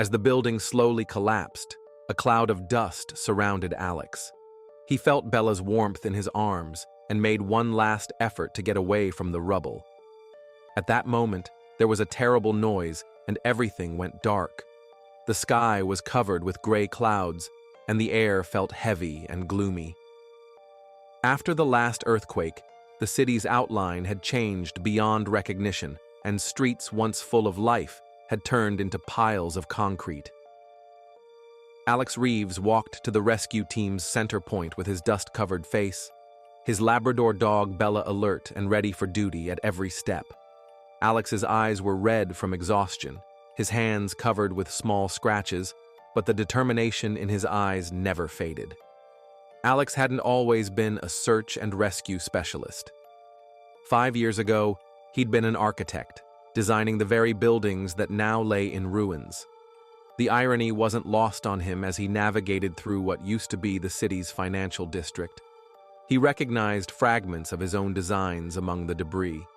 As the building slowly collapsed, a cloud of dust surrounded Alex. He felt Bella's warmth in his arms and made one last effort to get away from the rubble. At that moment, there was a terrible noise and everything went dark. The sky was covered with gray clouds, and the air felt heavy and gloomy. After the last earthquake, the city's outline had changed beyond recognition, and streets once full of life had turned into piles of concrete. Alex Reeves walked to the rescue team's center point with his dust-covered face, his Labrador dog Bella alert and ready for duty at every step. Alex's eyes were red from exhaustion, his hands covered with small scratches, but the determination in his eyes never faded. Alex hadn't always been a search and rescue specialist. 5 years ago, he'd been an architect, designing the very buildings that now lay in ruins. The irony wasn't lost on him as he navigated through what used to be the city's financial district. He recognized fragments of his own designs among the debris: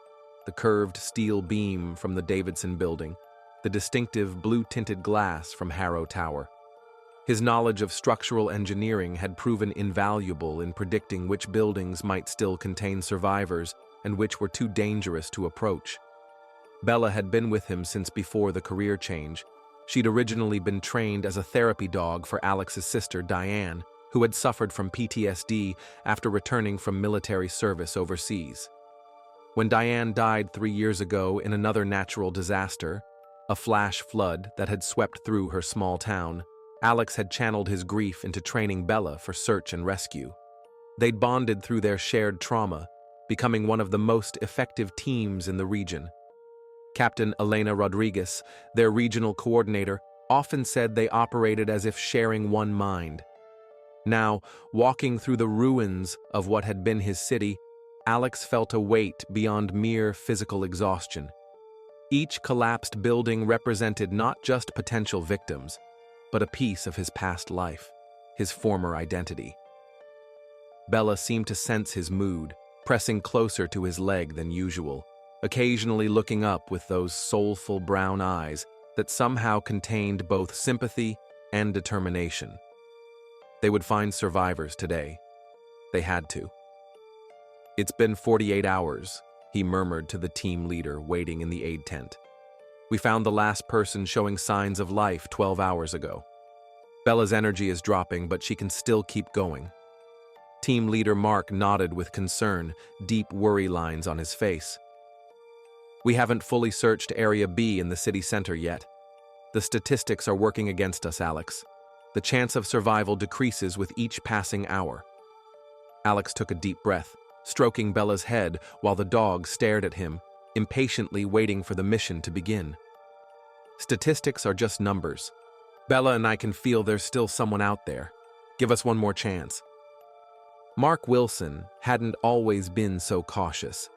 the curved steel beam from the Davidson building, the distinctive blue-tinted glass from Harrow Tower. His knowledge of structural engineering had proven invaluable in predicting which buildings might still contain survivors and which were too dangerous to approach. Bella had been with him since before the career change. She'd originally been trained as a therapy dog for Alex's sister, Diane, who had suffered from PTSD after returning from military service overseas. When Diane died 3 years ago in another natural disaster, a flash flood that had swept through her small town, Alex had channeled his grief into training Bella for search and rescue. They'd bonded through their shared trauma, becoming one of the most effective teams in the region. Captain Elena Rodriguez, their regional coordinator, often said they operated as if sharing one mind. Now, walking through the ruins of what had been his city, Alex felt a weight beyond mere physical exhaustion. Each collapsed building represented not just potential victims, but a piece of his past life, his former identity. Bella seemed to sense his mood, pressing closer to his leg than usual, occasionally looking up with those soulful brown eyes that somehow contained both sympathy and determination. They would find survivors today. They had to. "It's been 48 hours, he murmured to the team leader waiting in the aid tent. "We found the last person showing signs of life 12 hours ago. Bella's energy is dropping, but she can still keep going." Team leader Mark nodded with concern, deep worry lines on his face. "We haven't fully searched Area B in the city center yet. The statistics are working against us, Alex. The chance of survival decreases with each passing hour." Alex took a deep breath, stroking Bella's head while the dog stared at him, impatiently waiting for the mission to begin. "Statistics are just numbers. Bella and I can feel there's still someone out there. Give us one more chance." Mark Wilson hadn't always been so cautious.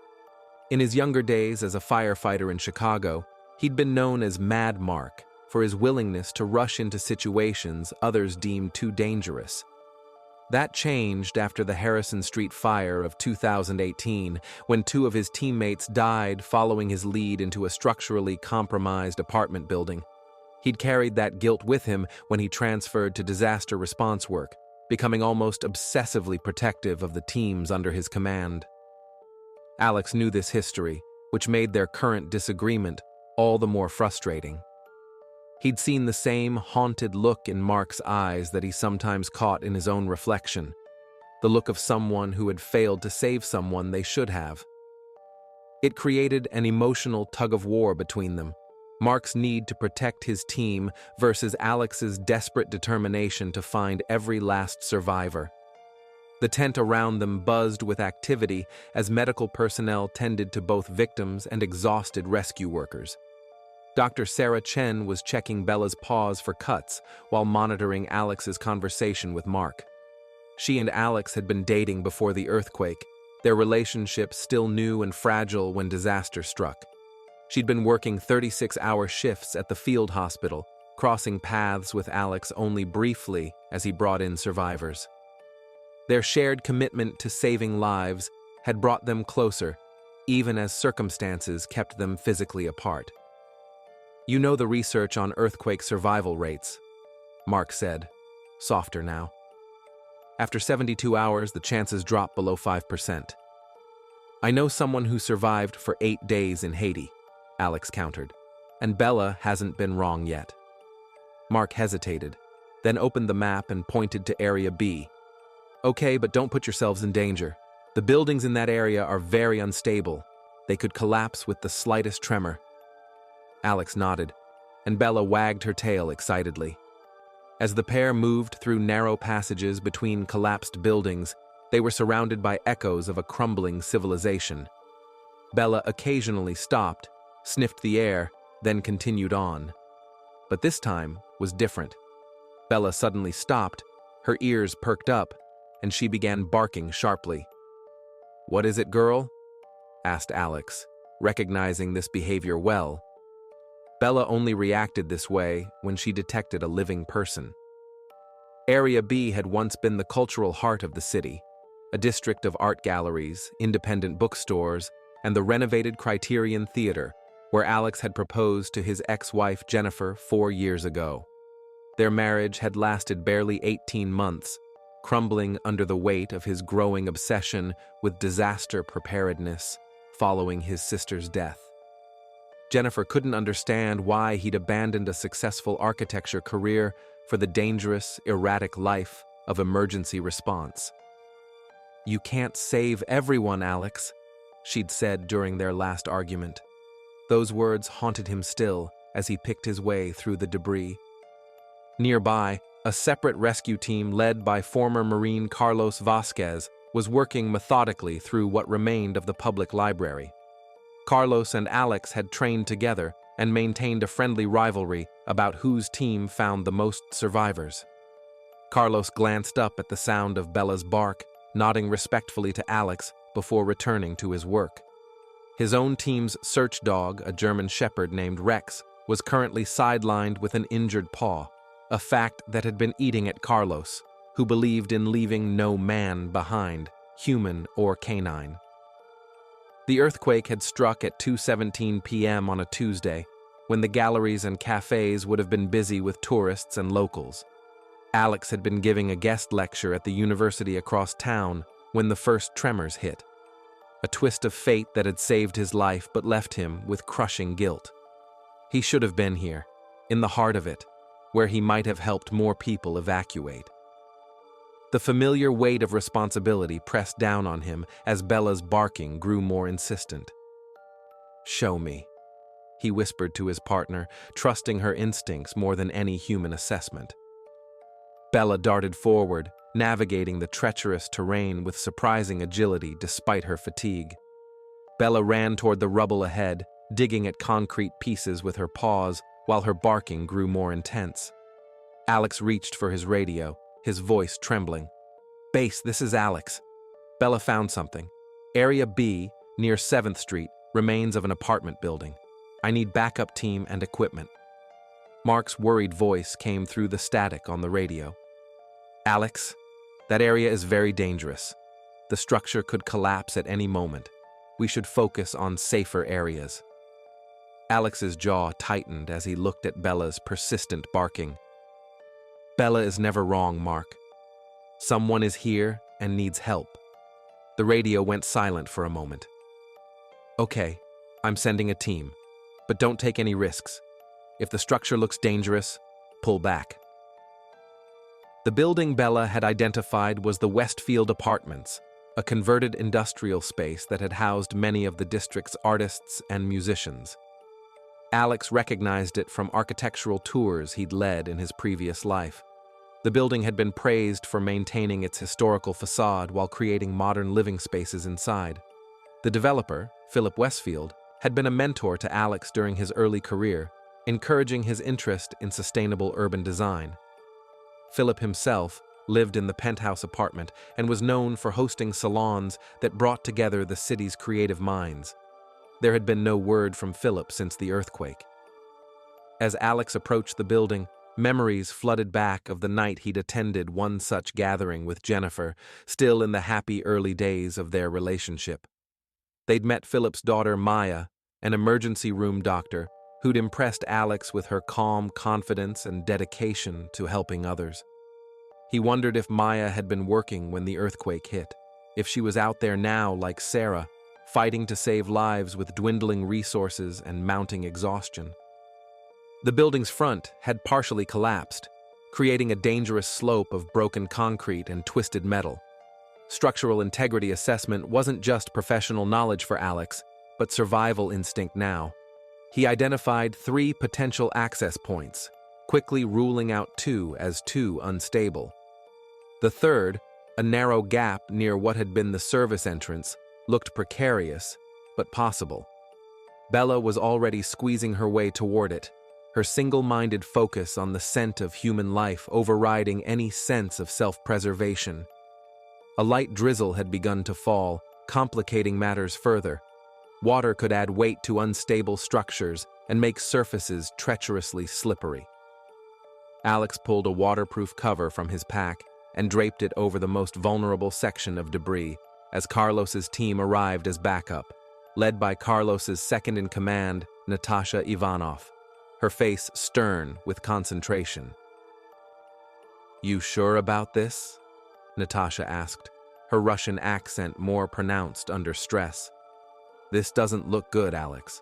In his younger days as a firefighter in Chicago, he'd been known as Mad Mark for his willingness to rush into situations others deemed too dangerous. That changed after the Harrison Street fire of 2018, when 2 of his teammates died following his lead into a structurally compromised apartment building. He'd carried that guilt with him when he transferred to disaster response work, becoming almost obsessively protective of the teams under his command. Alex knew this history, which made their current disagreement all the more frustrating. He'd seen the same haunted look in Mark's eyes that he sometimes caught in his own reflection, the look of someone who had failed to save someone they should have. It created an emotional tug-of-war between them, Mark's need to protect his team versus Alex's desperate determination to find every last survivor. The tent around them buzzed with activity as medical personnel tended to both victims and exhausted rescue workers. Dr. Sarah Chen was checking Bella's paws for cuts while monitoring Alex's conversation with Mark. She and Alex had been dating before the earthquake, their relationship still new and fragile when disaster struck. She'd been working 36-hour shifts at the field hospital, crossing paths with Alex only briefly as he brought in survivors. Their shared commitment to saving lives had brought them closer, even as circumstances kept them physically apart. You know the research on earthquake survival rates, Mark said, softer now. After 72 hours, the chances drop below 5%. I know someone who survived for 8 days in Haiti, Alex countered, and Bella hasn't been wrong yet. Mark hesitated, then opened the map and pointed to Area B. Okay, but don't put yourselves in danger. The buildings in that area are very unstable. They could collapse with the slightest tremor. Alex nodded, and Bella wagged her tail excitedly. As the pair moved through narrow passages between collapsed buildings, they were surrounded by echoes of a crumbling civilization. Bella occasionally stopped, sniffed the air, then continued on. But this time was different. Bella suddenly stopped, her ears perked up, and she began barking sharply. "What is it, girl?" asked Alex, recognizing this behavior well. Bella only reacted this way when she detected a living person. Area B had once been the cultural heart of the city, a district of art galleries, independent bookstores, and the renovated Criterion Theater, where Alex had proposed to his ex-wife Jennifer 4 years ago. Their marriage had lasted barely 18 months, crumbling under the weight of his growing obsession with disaster preparedness following his sister's death. Jennifer couldn't understand why he'd abandoned a successful architecture career for the dangerous, erratic life of emergency response. "You can't save everyone, Alex," she'd said during their last argument. Those words haunted him still as he picked his way through the debris. Nearby, a separate rescue team led by former Marine Carlos Vasquez was working methodically through what remained of the public library. Carlos and Alex had trained together and maintained a friendly rivalry about whose team found the most survivors. Carlos glanced up at the sound of Bella's bark, nodding respectfully to Alex before returning to his work. His own team's search dog, a German shepherd named Rex, was currently sidelined with an injured paw, a fact that had been eating at Carlos, who believed in leaving no man behind, human or canine. The earthquake had struck at 2:17 p.m. on a Tuesday, when the galleries and cafes would have been busy with tourists and locals. Alex had been giving a guest lecture at the university across town when the first tremors hit. A twist of fate that had saved his life but left him with crushing guilt. He should have been here, in the heart of it, where he might have helped more people evacuate. The familiar weight of responsibility pressed down on him as Bella's barking grew more insistent. "Show me," he whispered to his partner, trusting her instincts more than any human assessment. Bella darted forward, navigating the treacherous terrain with surprising agility despite her fatigue. Bella ran toward the rubble ahead, digging at concrete pieces with her paws while her barking grew more intense. Alex reached for his radio, his voice trembling. "Base, this is Alex. Bella found something. Area B, near 7th Street, remains of an apartment building. I need backup team and equipment." Mark's worried voice came through the static on the radio. "Alex, that area is very dangerous. The structure could collapse at any moment. We should focus on safer areas." Alex's jaw tightened as he looked at Bella's persistent barking. "Bella is never wrong, Mark. Someone is here and needs help." The radio went silent for a moment. "Okay, I'm sending a team, but don't take any risks. If the structure looks dangerous, pull back." The building Bella had identified was the Westfield Apartments, a converted industrial space that had housed many of the district's artists and musicians. Alex recognized it from architectural tours he'd led in his previous life. The building had been praised for maintaining its historical facade while creating modern living spaces inside. The developer, Philip Westfield, had been a mentor to Alex during his early career, encouraging his interest in sustainable urban design. Philip himself lived in the penthouse apartment and was known for hosting salons that brought together the city's creative minds. There had been no word from Philip since the earthquake. As Alex approached the building, memories flooded back of the night he'd attended one such gathering with Jennifer, still in the happy early days of their relationship. They'd met Philip's daughter, Maya, an emergency room doctor, who'd impressed Alex with her calm confidence and dedication to helping others. He wondered if Maya had been working when the earthquake hit, if she was out there now like Sarah, fighting to save lives with dwindling resources and mounting exhaustion. The building's front had partially collapsed, creating a dangerous slope of broken concrete and twisted metal. Structural integrity assessment wasn't just professional knowledge for Alex, but survival instinct now. He identified 3 potential access points, quickly ruling out 2 as too unstable. The third, a narrow gap near what had been the service entrance, looked precarious, but possible. Bella was already squeezing her way toward it, her single-minded focus on the scent of human life overriding any sense of self-preservation. A light drizzle had begun to fall, complicating matters further. Water could add weight to unstable structures and make surfaces treacherously slippery. Alex pulled a waterproof cover from his pack and draped it over the most vulnerable section of debris as Carlos's team arrived as backup, led by Carlos's second-in-command, Natasha Ivanov, her face stern with concentration. "You sure about this?" Natasha asked, her Russian accent more pronounced under stress. "This doesn't look good, Alex."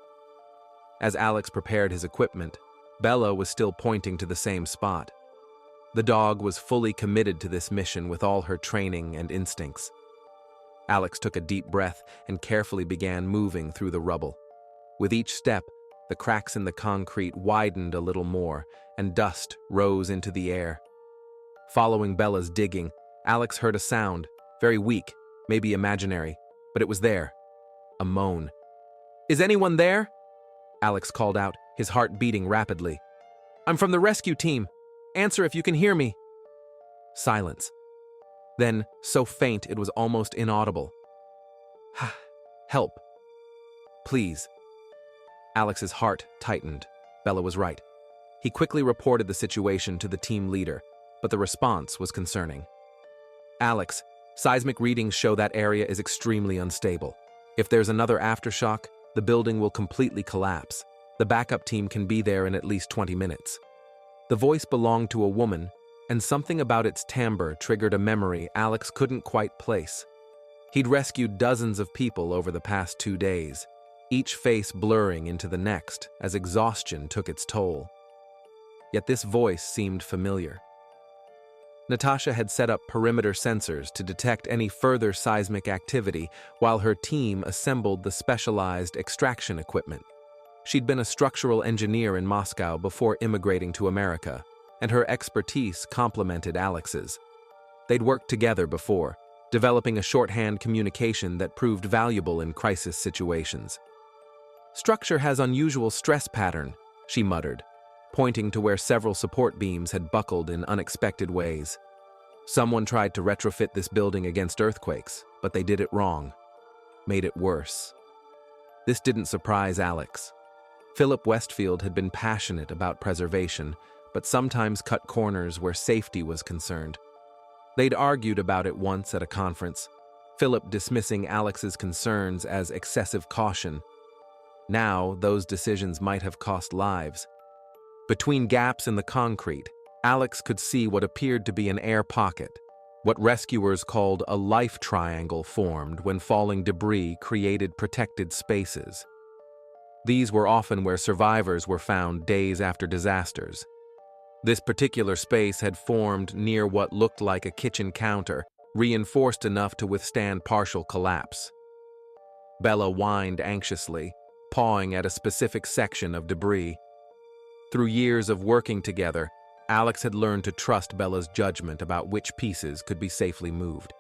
As Alex prepared his equipment, Bella was still pointing to the same spot. The dog was fully committed to this mission with all her training and instincts. Alex took a deep breath and carefully began moving through the rubble. With each step, the cracks in the concrete widened a little more, and dust rose into the air. Following Bella's digging, Alex heard a sound, very weak, maybe imaginary, but it was there. A moan. "Is anyone there?" Alex called out, his heart beating rapidly. "I'm from the rescue team. Answer if you can hear me." Silence. Then, so faint it was almost inaudible. "Help. Please." Alex's heart tightened. Bella was right. He quickly reported the situation to the team leader, but the response was concerning. "Alex, seismic readings show that area is extremely unstable. If there's another aftershock, the building will completely collapse. The backup team can be there in at least 20 minutes. The voice belonged to a woman, and something about its timbre triggered a memory Alex couldn't quite place. He'd rescued dozens of people over the past 2 days, each face blurring into the next as exhaustion took its toll. Yet this voice seemed familiar. Natasha had set up perimeter sensors to detect any further seismic activity while her team assembled the specialized extraction equipment. She'd been a structural engineer in Moscow before immigrating to America, and her expertise complemented Alex's. They'd worked together before, developing a shorthand communication that proved valuable in crisis situations. "Structure has unusual stress pattern," she muttered, pointing to where several support beams had buckled in unexpected ways. "Someone tried to retrofit this building against earthquakes, but they did it wrong. Made it worse." This didn't surprise Alex. Philip Westfield had been passionate about preservation, but sometimes cut corners where safety was concerned. They'd argued about it once at a conference, Philip dismissing Alex's concerns as excessive caution. Now, those decisions might have cost lives. Between gaps in the concrete, Alex could see what appeared to be an air pocket. What rescuers called a life triangle formed when falling debris created protected spaces. These were often where survivors were found days after disasters. This particular space had formed near what looked like a kitchen counter, reinforced enough to withstand partial collapse. Bella whined anxiously, pawing at a specific section of debris. Through years of working together, Alex had learned to trust Bella's judgment about which pieces could be safely moved.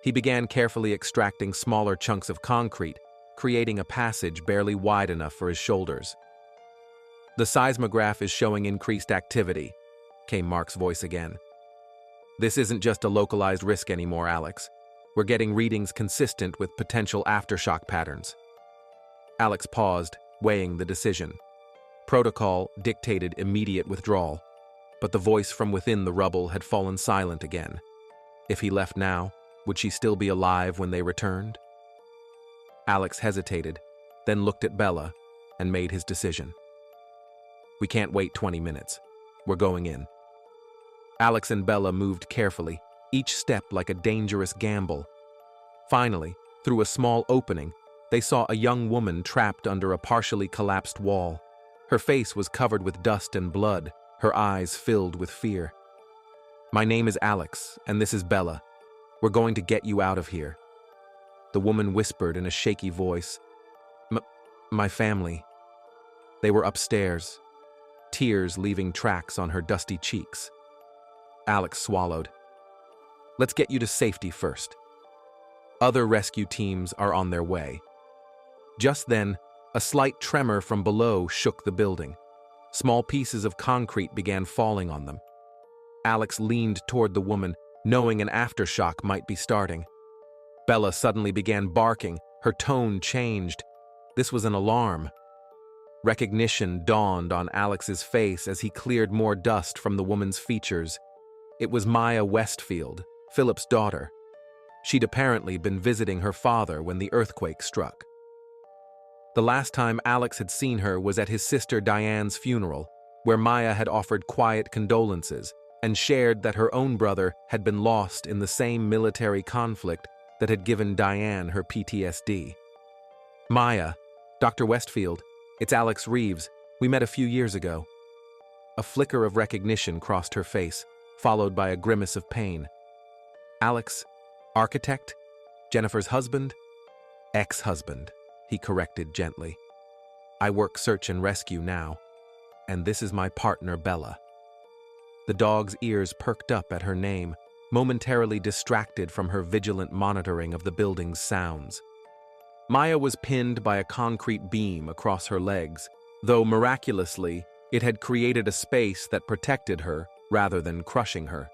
He began carefully extracting smaller chunks of concrete, creating a passage barely wide enough for his shoulders. "The seismograph is showing increased activity," came Mark's voice again. "This isn't just a localized risk anymore, Alex. We're getting readings consistent with potential aftershock patterns." Alex paused, weighing the decision. Protocol dictated immediate withdrawal, but the voice from within the rubble had fallen silent again. If he left now, would she still be alive when they returned? Alex hesitated, then looked at Bella and made his decision. We can't wait 20 minutes. We're going in. Alex and Bella moved carefully, each step like a dangerous gamble. Finally, through a small opening, they saw a young woman trapped under a partially collapsed wall. Her face was covered with dust and blood, her eyes filled with fear. "My name is Alex, and this is Bella. We're going to get you out of here." The woman whispered in a shaky voice, My family." They were upstairs, tears leaving tracks on her dusty cheeks. Alex swallowed. "Let's get you to safety first. Other rescue teams are on their way." Just then, a slight tremor from below shook the building. Small pieces of concrete began falling on them. Alex leaned toward the woman, knowing an aftershock might be starting. Bella suddenly began barking, her tone changed. This was an alarm. Recognition dawned on Alex's face as he cleared more dust from the woman's features. It was Maya Westfield, Philip's daughter. She'd apparently been visiting her father when the earthquake struck. The last time Alex had seen her was at his sister Diane's funeral, where Maya had offered quiet condolences and shared that her own brother had been lost in the same military conflict that had given Diane her PTSD. "Maya, Dr. Westfield, it's Alex Reeves. We met a few years ago." A flicker of recognition crossed her face, followed by a grimace of pain. "Alex, architect? Jennifer's husband?" "Ex-husband," he corrected gently. "I work search and rescue now, and this is my partner Bella." The dog's ears perked up at her name, momentarily distracted from her vigilant monitoring of the building's sounds. Maya was pinned by a concrete beam across her legs, though miraculously, it had created a space that protected her rather than crushing her.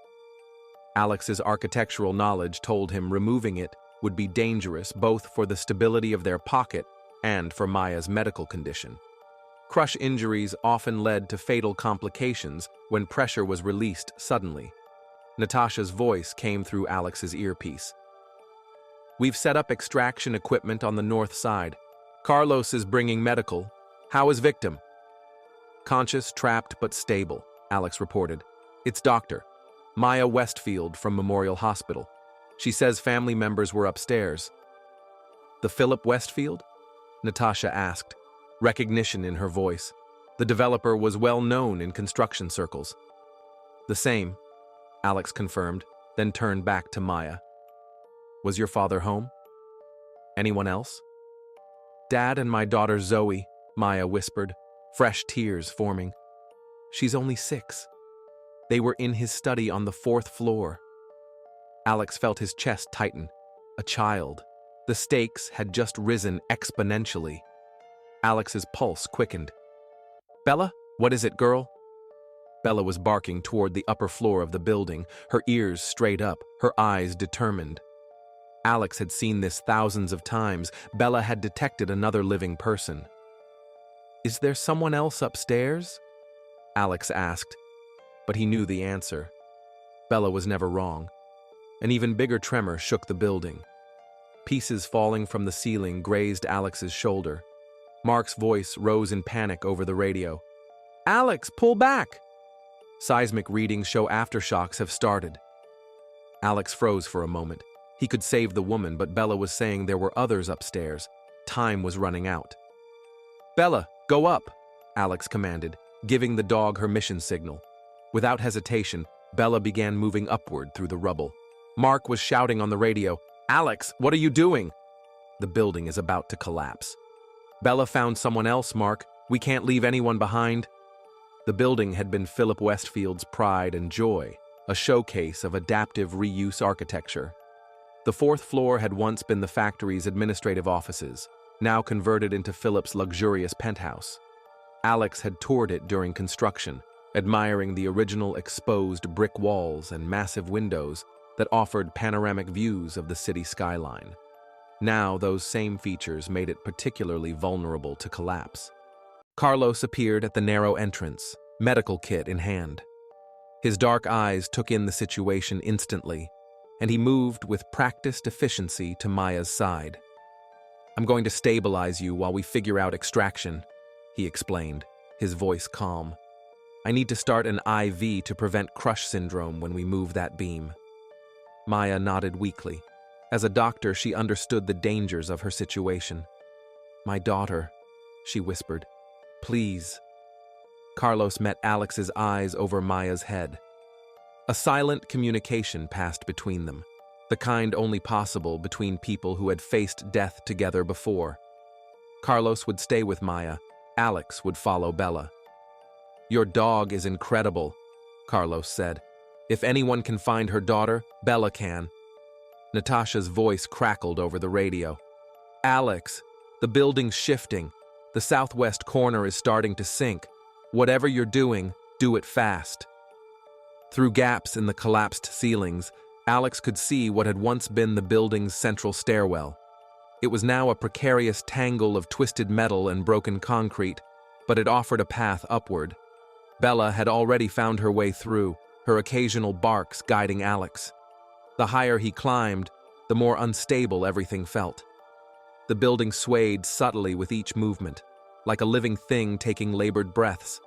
Alex's architectural knowledge told him removing it would be dangerous both for the stability of their pocket and for Maya's medical condition. Crush injuries often led to fatal complications when pressure was released suddenly. Natasha's voice came through Alex's earpiece. "We've set up extraction equipment on the north side. Carlos is bringing medical. How is victim?" "Conscious, trapped, but stable," Alex reported. "It's Dr. Maya Westfield from Memorial Hospital. She says family members were upstairs." "The Philip Westfield?" Natasha asked, recognition in her voice. The developer was well known in construction circles. "The same," Alex confirmed, then turned back to Maya. "Was your father home? Anyone else?" "Dad and my daughter Zoe," Maya whispered, fresh tears forming. "She's only 6. They were in his study on the 4th floor." Alex felt his chest tighten. A child. The stakes had just risen exponentially. Alex's pulse quickened. "Bella, what is it, girl?" Bella was barking toward the upper floor of the building, her ears straight up, her eyes determined. Alex had seen this thousands of times. Bella had detected another living person. "Is there someone else upstairs?" Alex asked, but he knew the answer. Bella was never wrong. An even bigger tremor shook the building. Pieces falling from the ceiling grazed Alex's shoulder. Mark's voice rose in panic over the radio. "Alex, pull back!" Seismic readings show aftershocks have started. Alex froze for a moment. He could save the woman, but Bella was saying there were others upstairs. Time was running out. "Bella, go up," Alex commanded, giving the dog her mission signal. Without hesitation, Bella began moving upward through the rubble. Mark was shouting on the radio, "Alex, what are you doing?" "The building is about to collapse." "Bella found someone else, Mark. We can't leave anyone behind." The building had been Philip Westfield's pride and joy, a showcase of adaptive reuse architecture. The 4th floor had once been the factory's administrative offices, now converted into Philip's luxurious penthouse. Alex had toured it during construction, admiring the original exposed brick walls and massive windows that offered panoramic views of the city skyline. Now, those same features made it particularly vulnerable to collapse. Carlos appeared at the narrow entrance, medical kit in hand. His dark eyes took in the situation instantly, and he moved with practiced efficiency to Maya's side. "I'm going to stabilize you while we figure out extraction," he explained, his voice calm. I need to start an IV to prevent crush syndrome when we move that beam. Maya nodded weakly. As a doctor, she understood the dangers of her situation. My daughter, she whispered. Please. Carlos met Alex's eyes over Maya's head. A silent communication passed between them, the kind only possible between people who had faced death together before. Carlos would stay with Maya. Alex would follow Bella. Your dog is incredible, Carlos said. If anyone can find her daughter, Bella can. Natasha's voice crackled over the radio. Alex, the building's shifting. The southwest corner is starting to sink. Whatever you're doing, do it fast. Through gaps in the collapsed ceilings, Alex could see what had once been the building's central stairwell. It was now a precarious tangle of twisted metal and broken concrete, but it offered a path upward. Bella had already found her way through, her occasional barks guiding Alex. The higher he climbed, the more unstable everything felt. The building swayed subtly with each movement, like a living thing taking labored breaths.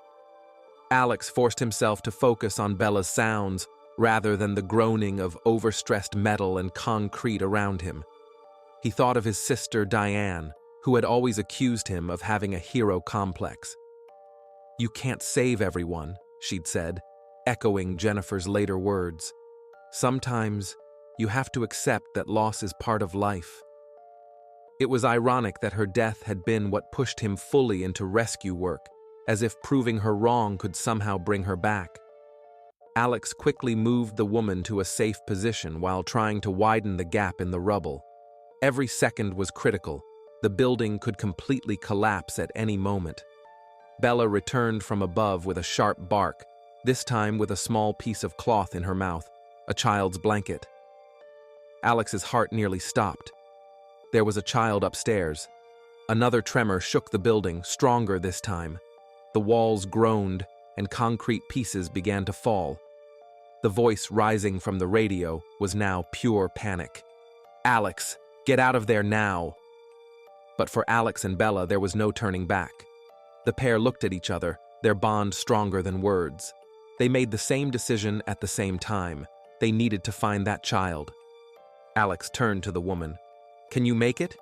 Alex forced himself to focus on Bella's sounds rather than the groaning of overstressed metal and concrete around him. He thought of his sister Diane, who had always accused him of having a hero complex. You can't save everyone, she'd said, echoing Jennifer's later words. Sometimes you have to accept that loss is part of life. It was ironic that her death had been what pushed him fully into rescue work, as if proving her wrong could somehow bring her back. Alex quickly moved the woman to a safe position while trying to widen the gap in the rubble. Every second was critical. The building could completely collapse at any moment. Bella returned from above with a sharp bark, this time with a small piece of cloth in her mouth, a child's blanket. Alex's heart nearly stopped. There was a child upstairs. Another tremor shook the building, stronger this time. The walls groaned, and concrete pieces began to fall. The voice rising from the radio was now pure panic. Alex, get out of there now! But for Alex and Bella, there was no turning back. The pair looked at each other, their bond stronger than words. They made the same decision at the same time. They needed to find that child. Alex turned to the woman. Can you make it?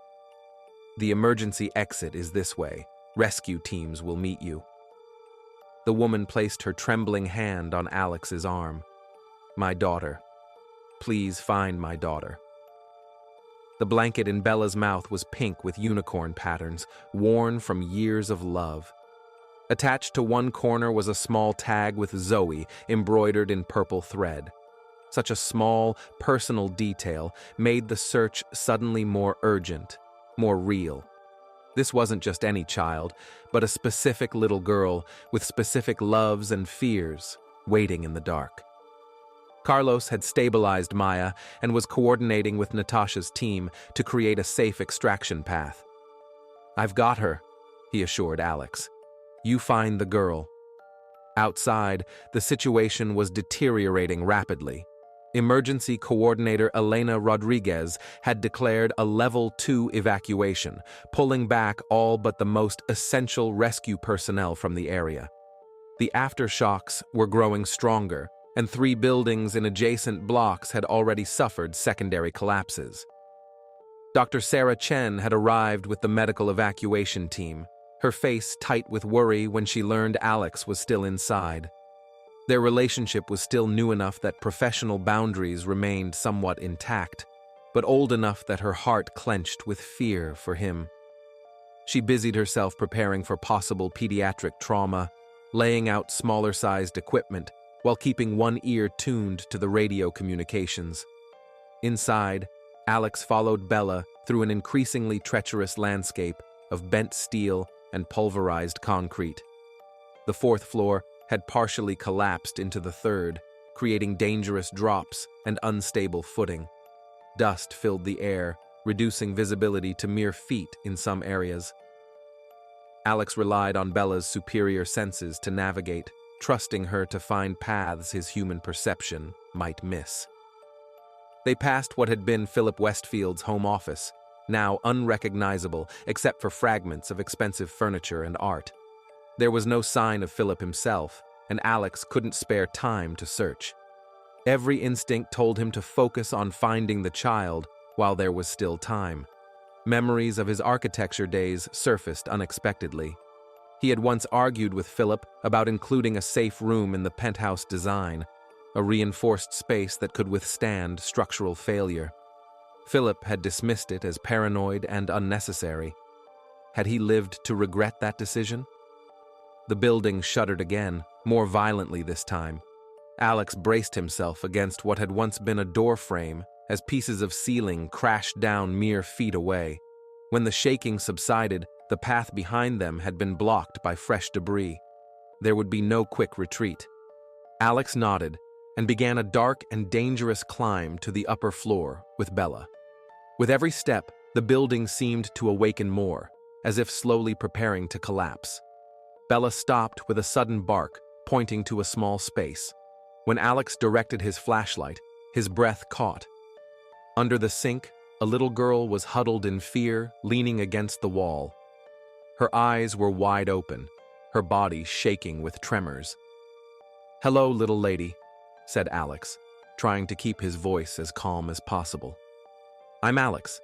The emergency exit is this way. Rescue teams will meet you. The woman placed her trembling hand on Alex's arm. My daughter. Please find my daughter. The blanket in Bella's mouth was pink with unicorn patterns, worn from years of love. Attached to one corner was a small tag with Zoe embroidered in purple thread. Such a small, personal detail made the search suddenly more urgent, more real. This wasn't just any child, but a specific little girl with specific loves and fears waiting in the dark. Carlos had stabilized Maya and was coordinating with Natasha's team to create a safe extraction path. I've got her, he assured Alex. You find the girl. Outside, the situation was deteriorating rapidly. Emergency Coordinator Elena Rodriguez had declared a Level 2 evacuation, pulling back all but the most essential rescue personnel from the area. The aftershocks were growing stronger, and 3 buildings in adjacent blocks had already suffered secondary collapses. Dr. Sarah Chen had arrived with the medical evacuation team, her face tight with worry when she learned Alex was still inside. Their relationship was still new enough that professional boundaries remained somewhat intact, but old enough that her heart clenched with fear for him. She busied herself preparing for possible pediatric trauma, laying out smaller-sized equipment, while keeping one ear tuned to the radio communications. Inside, Alex followed Bella through an increasingly treacherous landscape of bent steel and pulverized concrete. The 4th floor had partially collapsed into the 3rd, creating dangerous drops and unstable footing. Dust filled the air, reducing visibility to mere feet in some areas. Alex relied on Bella's superior senses to navigate, trusting her to find paths his human perception might miss. They passed what had been Philip Westfield's home office, now unrecognizable except for fragments of expensive furniture and art. There was no sign of Philip himself, and Alex couldn't spare time to search. Every instinct told him to focus on finding the child while there was still time. Memories of his architecture days surfaced unexpectedly. He had once argued with Philip about including a safe room in the penthouse design, a reinforced space that could withstand structural failure. Philip had dismissed it as paranoid and unnecessary. Had he lived to regret that decision? The building shuddered again, more violently this time. Alex braced himself against what had once been a door frame as pieces of ceiling crashed down mere feet away. When the shaking subsided, the path behind them had been blocked by fresh debris. There would be no quick retreat. Alex nodded and began a dark and dangerous climb to the upper floor with Bella. With every step, the building seemed to awaken more, as if slowly preparing to collapse. Bella stopped with a sudden bark, pointing to a small space. When Alex directed his flashlight, his breath caught. Under the sink, a little girl was huddled in fear, leaning against the wall. Her eyes were wide open, her body shaking with tremors. "Hello, little lady," said Alex, trying to keep his voice as calm as possible. "I'm Alex,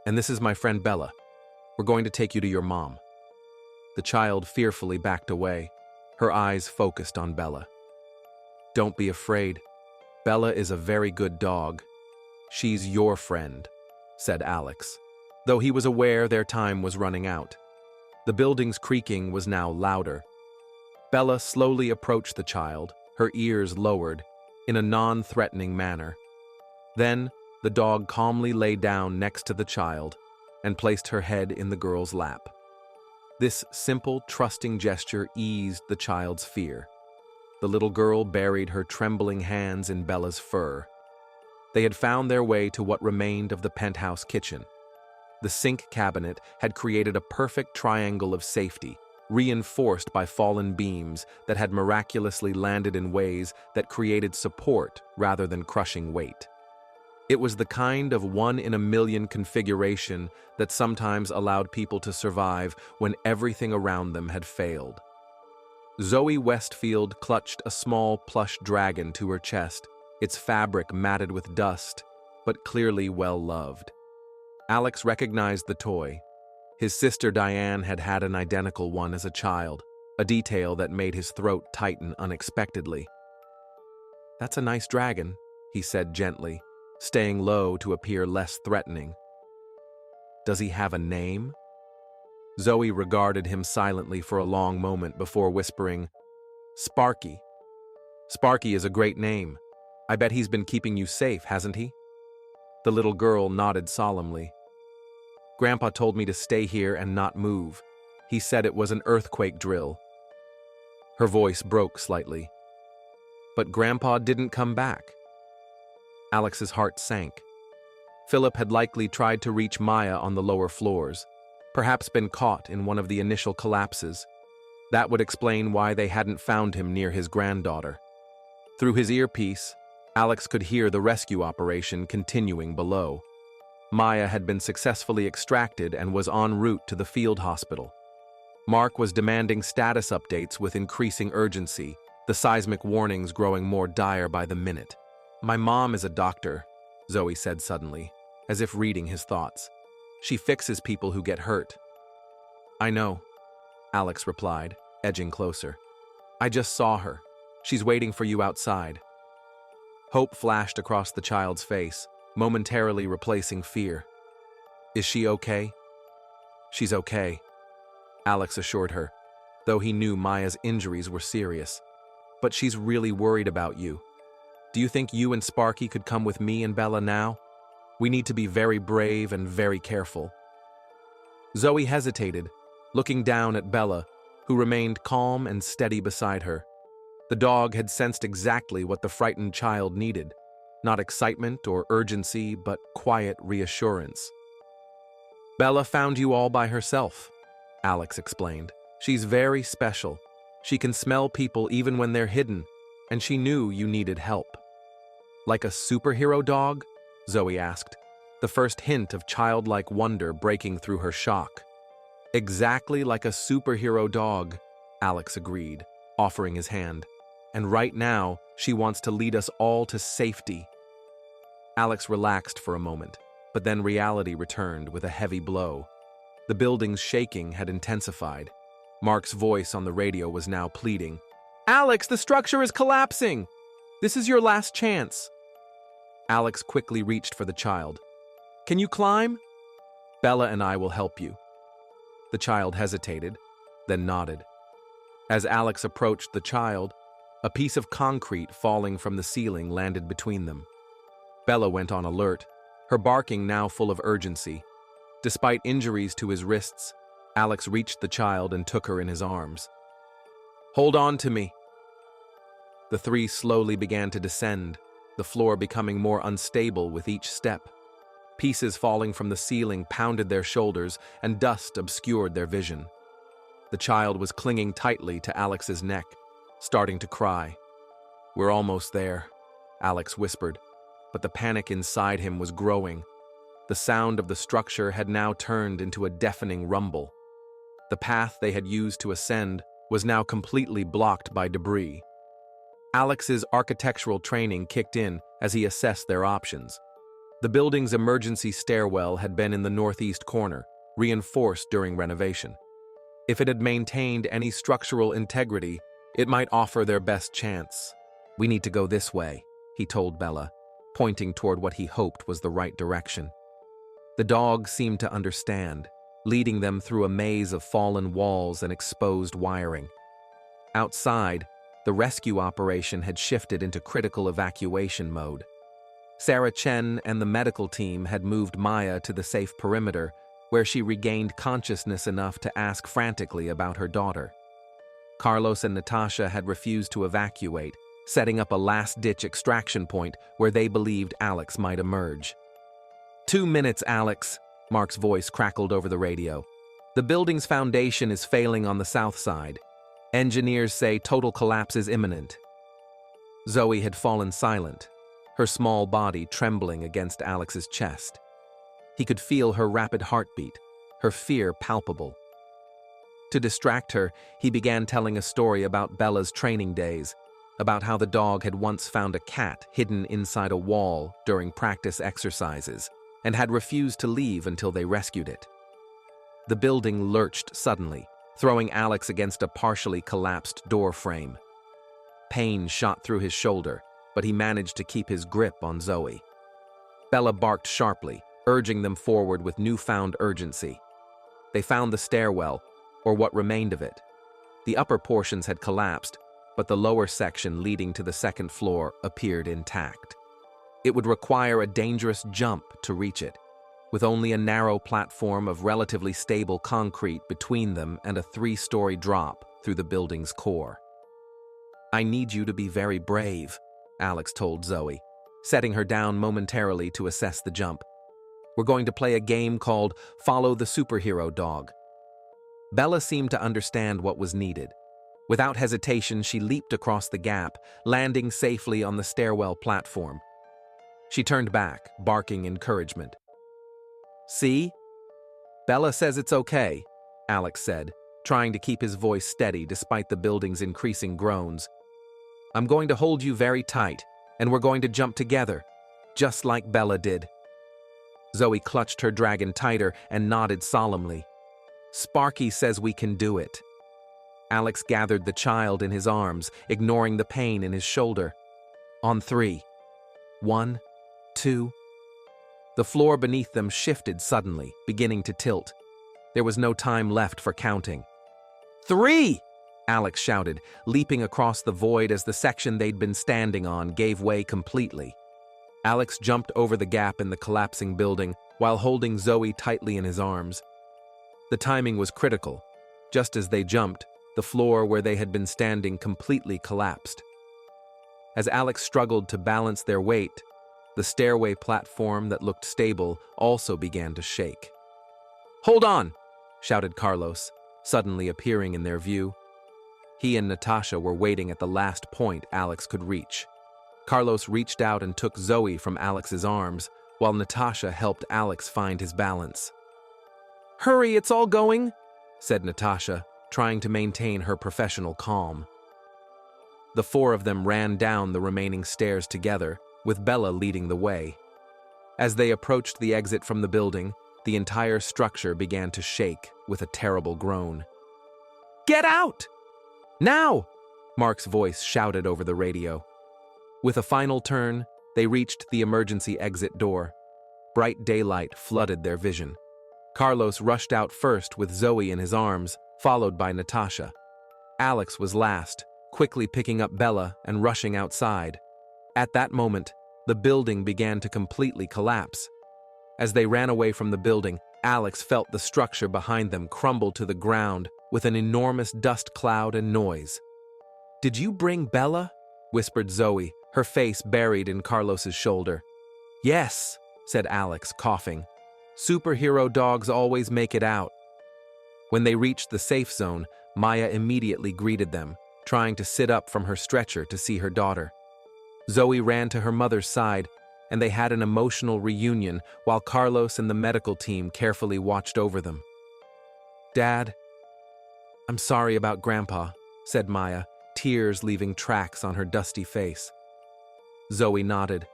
and this is my friend Bella. We're going to take you to your mom." The child fearfully backed away, her eyes focused on Bella. "Don't be afraid. Bella is a very good dog. She's your friend," said Alex, though he was aware their time was running out. The building's creaking was now louder. Bella slowly approached the child, her ears lowered, in a non-threatening manner. Then, the dog calmly lay down next to the child and placed her head in the girl's lap. This simple, trusting gesture eased the child's fear. The little girl buried her trembling hands in Bella's fur. They had found their way to what remained of the penthouse kitchen. The sink cabinet had created a perfect triangle of safety, reinforced by fallen beams that had miraculously landed in ways that created support rather than crushing weight. It was the kind of one-in-a-million configuration that sometimes allowed people to survive when everything around them had failed. Zoe Westfield clutched a small plush dragon to her chest, its fabric matted with dust, but clearly well-loved. Alex recognized the toy. His sister Diane had had an identical one as a child, a detail that made his throat tighten unexpectedly. "That's a nice dragon," he said gently, staying low to appear less threatening. "Does he have a name?" Zoe regarded him silently for a long moment before whispering, "Sparky. Sparky is a great name. I bet he's been keeping you safe, hasn't he?" The little girl nodded solemnly. "Grandpa told me to stay here and not move. He said it was an earthquake drill." Her voice broke slightly. "But Grandpa didn't come back." Alex's heart sank. Philip had likely tried to reach Maya on the lower floors, perhaps been caught in one of the initial collapses. That would explain why they hadn't found him near his granddaughter. Through his earpiece, Alex could hear the rescue operation continuing below. Maya had been successfully extracted and was en route to the field hospital. Mark was demanding status updates with increasing urgency, the seismic warnings growing more dire by the minute. "My mom is a doctor," Zoe said suddenly, as if reading his thoughts. "She fixes people who get hurt." "I know," Alex replied, edging closer. "I just saw her. She's waiting for you outside." Hope flashed across the child's face, momentarily replacing fear. "Is she okay?" "She's okay," Alex assured her, though he knew Maya's injuries were serious. "But she's really worried about you. Do you think you and Sparky could come with me and Bella now? We need to be very brave and very careful." Zoe hesitated, looking down at Bella, who remained calm and steady beside her. The dog had sensed exactly what the frightened child needed, not excitement or urgency, but quiet reassurance. "Bella found you all by herself," Alex explained. "She's very special. She can smell people even when they're hidden, and she knew you needed help." "Like a superhero dog?" Zoe asked, the first hint of childlike wonder breaking through her shock. "Exactly like a superhero dog," Alex agreed, offering his hand. and right now, she wants to lead us all to safety. Alex relaxed for a moment, but then reality returned with a heavy blow. The building's shaking had intensified. Mark's voice on the radio was now pleading, "Alex, the structure is collapsing! This is your last chance." Alex quickly reached for the child. "Can you climb?" "Bella and I will help you." The child hesitated, then nodded. As Alex approached the child, a piece of concrete falling from the ceiling landed between them. Bella went on alert, her barking now full of urgency. Despite injuries to his wrists, Alex reached the child and took her in his arms. "Hold on to me." The three slowly began to descend, the floor becoming more unstable with each step. Pieces falling from the ceiling pounded their shoulders, and dust obscured their vision. The child was clinging tightly to Alex's neck, starting to cry. "We're almost there," Alex whispered, but the panic inside him was growing. The sound of the structure had now turned into a deafening rumble. The path they had used to ascend was now completely blocked by debris. Alex's architectural training kicked in as he assessed their options. The building's emergency stairwell had been in the northeast corner, reinforced during renovation. If it had maintained any structural integrity, it might offer their best chance. "We need to go this way," he told Bella, pointing toward what he hoped was the right direction. The dog seemed to understand, leading them through a maze of fallen walls and exposed wiring. Outside, the rescue operation had shifted into critical evacuation mode. Sarah Chen and the medical team had moved Maya to the safe perimeter, where she regained consciousness enough to ask frantically about her daughter. Carlos and Natasha had refused to evacuate, setting up a last-ditch extraction point where they believed Alex might emerge. 2 minutes, Alex," Mark's voice crackled over the radio. "The building's foundation is failing on the south side. Engineers say total collapse is imminent." Zoe had fallen silent, her small body trembling against Alex's chest. He could feel her rapid heartbeat, her fear palpable. To distract her, he began telling a story about Bella's training days, about how the dog had once found a cat hidden inside a wall during practice exercises and had refused to leave until they rescued it. The building lurched suddenly, throwing Alex against a partially collapsed door frame. Pain shot through his shoulder, but he managed to keep his grip on Zoe. Bella barked sharply, urging them forward with newfound urgency. They found the stairwell, or what remained of it. The upper portions had collapsed, but the lower section leading to the second floor appeared intact. It would require a dangerous jump to reach it, with only a narrow platform of relatively stable concrete between them and a 3-story drop through the building's core. "I need you to be very brave," Alex told Zoe, setting her down momentarily to assess the jump. "We're going to play a game called Follow the Superhero Dog." Bella seemed to understand what was needed. Without hesitation, she leaped across the gap, landing safely on the stairwell platform. She turned back, barking encouragement. "See? Bella says it's okay," Alex said, trying to keep his voice steady despite the building's increasing groans. "I'm going to hold you very tight, and we're going to jump together, just like Bella did." Zoe clutched her dragon tighter and nodded solemnly. "Sparky says we can do it." Alex gathered the child in his arms, ignoring the pain in his shoulder. "On 3. 1, 2. The floor beneath them shifted suddenly, beginning to tilt. There was no time left for counting. 3! Alex shouted, leaping across the void as the section they'd been standing on gave way completely. Alex jumped over the gap in the collapsing building while holding Zoe tightly in his arms. The timing was critical. Just as they jumped, the floor where they had been standing completely collapsed. As Alex struggled to balance their weight, the stairway platform that looked stable also began to shake. "Hold on!" shouted Carlos, suddenly appearing in their view. He and Natasha were waiting at the last point Alex could reach. Carlos reached out and took Zoe from Alex's arms, while Natasha helped Alex find his balance. "Hurry, it's all going," said Natasha, trying to maintain her professional calm. The four of them ran down the remaining stairs together, with Bella leading the way. As they approached the exit from the building, the entire structure began to shake with a terrible groan. "Get out! Now!" Mark's voice shouted over the radio. With a final turn, they reached the emergency exit door. Bright daylight flooded their vision. Carlos rushed out first with Zoe in his arms, followed by Natasha. Alex was last, quickly picking up Bella and rushing outside. At that moment, the building began to completely collapse. As they ran away from the building, Alex felt the structure behind them crumble to the ground with an enormous dust cloud and noise. "Did you bring Bella?" whispered Zoe, her face buried in Carlos's shoulder. "Yes," said Alex, coughing. "Superhero dogs always make it out." When they reached the safe zone, Maya immediately greeted them, trying to sit up from her stretcher to see her daughter. Zoe ran to her mother's side, and they had an emotional reunion while Carlos and the medical team carefully watched over them. "Dad, I'm sorry about Grandpa," said Maya, tears leaving tracks on her dusty face. Zoe nodded.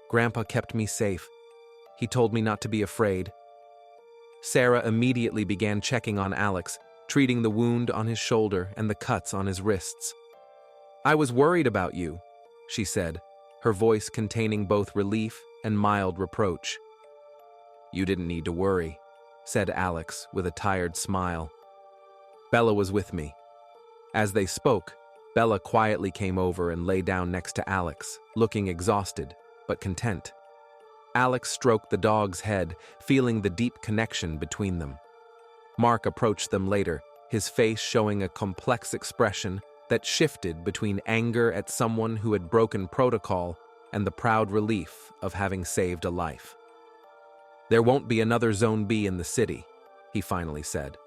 "Grandpa kept me safe. He told me not to be afraid." Sarah immediately began checking on Alex, treating the wound on his shoulder and the cuts on his wrists. "I was worried about you," she said, her voice containing both relief and mild reproach. "You didn't need to worry," said Alex with a tired smile. "Bella was with me." As they spoke, Bella quietly came over and lay down next to Alex, looking exhausted, but content. Alex stroked the dog's head, feeling the deep connection between them. Mark approached them later, his face showing a complex expression that shifted between anger at someone who had broken protocol and the proud relief of having saved a life. "There won't be another Zone B in the city," he finally said.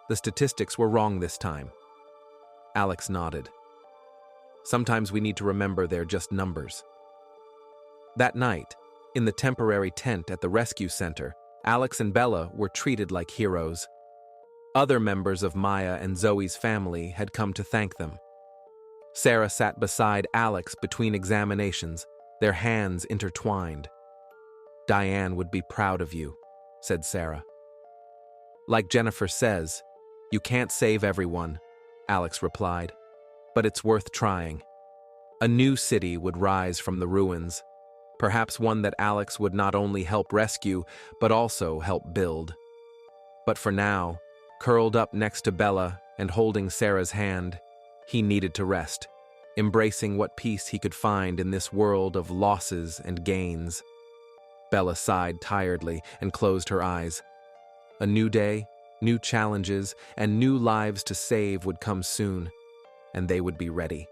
"The statistics were wrong this time." Alex nodded. "Sometimes we need to remember they're just numbers." That night, in the temporary tent at the rescue center, Alex and Bella were treated like heroes. Other members of Maya and Zoe's family had come to thank them. Sarah sat beside Alex between examinations, their hands intertwined. "Diane would be proud of you," said Sarah. "Like Jennifer says, you can't save everyone," Alex replied, "but it's worth trying." A new city would rise from the ruins, perhaps one that Alex would not only help rescue, but also help build. But for now, curled up next to Bella and holding Sarah's hand, he needed to rest, embracing what peace he could find in this world of losses and gains. Bella sighed tiredly and closed her eyes. A new day, new challenges, and new lives to save would come soon, and they would be ready.